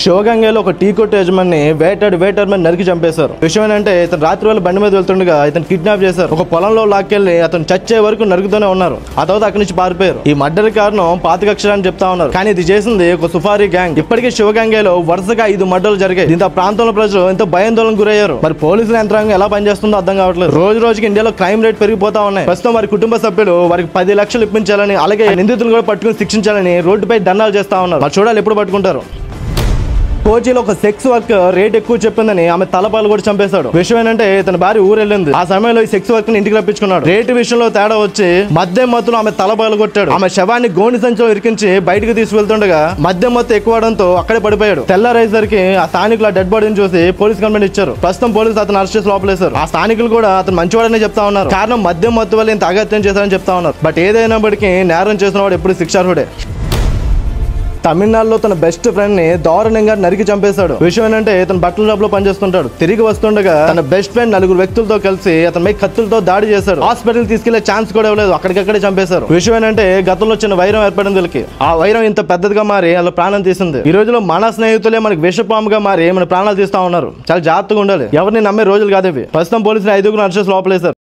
శివగంగలో ఒక టీ కొట్టు యజమాని వేటర్ నరికి చంపేశారు. విషయం ఏంటంటే ఇతను రాత్రి వేళ బండి మీద వెళ్తుండగా ఇతను కిడ్నాప్ చేశారు. ఒక పొలంలో లాక్కెళ్లి అతను చచ్చే వరకు నరుకుతూనే ఉన్నారు. ఆ తర్వాత అక్కడి నుంచి పారిపోయారు. ఈ మర్డర్ కారణం పాతికక్షర అని చెప్తా ఉన్నారు. కానీ ఇది చేసింది ఒక సుఫారీ గ్యాంగ్. ఇప్పటికే శివగంగలో వరుసగా 5 మర్డర్లు జరిగాయి. దీంతో ఆ ప్రాంతంలో ప్రజలు ఎంతో భయాందోళన గురయ్యారు. మరి పోలీసుల యంత్రాంగం ఎలా పనిచేస్తుందో అర్థం కావట్లేదు. రోజు రోజుకి ఇండియాలో క్రైమ్ రేట్ పెరిగిపోతా ఉన్నాయి. ప్రస్తుతం వారి కుటుంబ సభ్యులు వారికి 10 లక్షలు ఇప్పించాలని, అలాగే నిందితులు కూడా పట్టుకుని శిక్షించాలని రోడ్డుపై ధర్నాలు చేస్తా ఉన్నారు. మరి చూడాలి ఎప్పుడు పట్టుకుంటారు. కోచిలో ఒక సెక్స్ వర్క్ రేట్ ఎక్కువ చెప్పిందని ఆమె తలపాలు కూడా చంపేశాడు. విషయం ఏంటంటే ఇతని భార్య ఊరెళ్ళింది. ఆ సమయంలో ఈ సెక్స్ వర్క్ ని ఇంటికి రప్పించుకున్నాడు. రేటు విషయంలో తేడా వచ్చి మద్యం మత్తులో ఆమె తలపాలు కొట్టాడు. ఆమె శవాన్ని గోని సంచిలో ఇరికించి బయటకు తీసుకెళ్తుండగా మద్యం మత్తు ఎక్కువడంతో అక్కడే పడిపోయాడు. తెల్లారేసరికి ఆ స్థానికులు ఆ డెడ్ బాడీని చూసి పోలీస్ కంప్లైంట్ ఇచ్చారు. ప్రస్తుతం పోలీసులు అతను అరెస్ట్ చేసి లోపలేశారు. ఆ స్థానికులు కూడా అతను మంచివాడనే చెప్తా ఉన్నారు. కారణం మద్యం మత్తు వల్ల ఇంత అగత్యం చేశారని చెప్తా ఉన్నారు. బట్ ఏదైనప్పటికీ నేరం చేసిన వాడు ఎప్పుడు శిక్షార్హుడే. తమిళనాడులో తన బెస్ట్ ఫ్రెండ్ ని దారుణంగా నరికి చంపేశాడు. విషయం ఏంటంటే ఇతను బట్టల షాప్ లో పనిచేస్తుంటాడు. తిరిగి వస్తుండగా తన బెస్ట్ ఫ్రెండ్ 4 వ్యక్తులతో కలిసి అతని కత్తులతో దాడి చేశాడు. హాస్పిటల్ తీసుకెళ్లే ఛాన్స్ కూడా ఇవ్వలేదు. అక్కడికక్కడే చంపేశారు. విషయం ఏంటంటే గతంలో చిన్న వైరం ఏర్పడింది వీళ్ళకి. ఆ వైరం ఇంత పెద్దదిగా మారి వాళ్ళ ప్రాణం తీసింది. ఈ రోజులో మన స్నేహితులే మనకి విషపాముగా మారి మన ప్రాణాలు తీస్తా ఉన్నారు. చాలా జాగ్రత్తగా ఉండాలి. ఎవరిని నమ్మే రోజులు కాదేవి. ప్రస్తుతం పోలీసులు 5 అరెస్ట్ చేసి లోపలేశారు.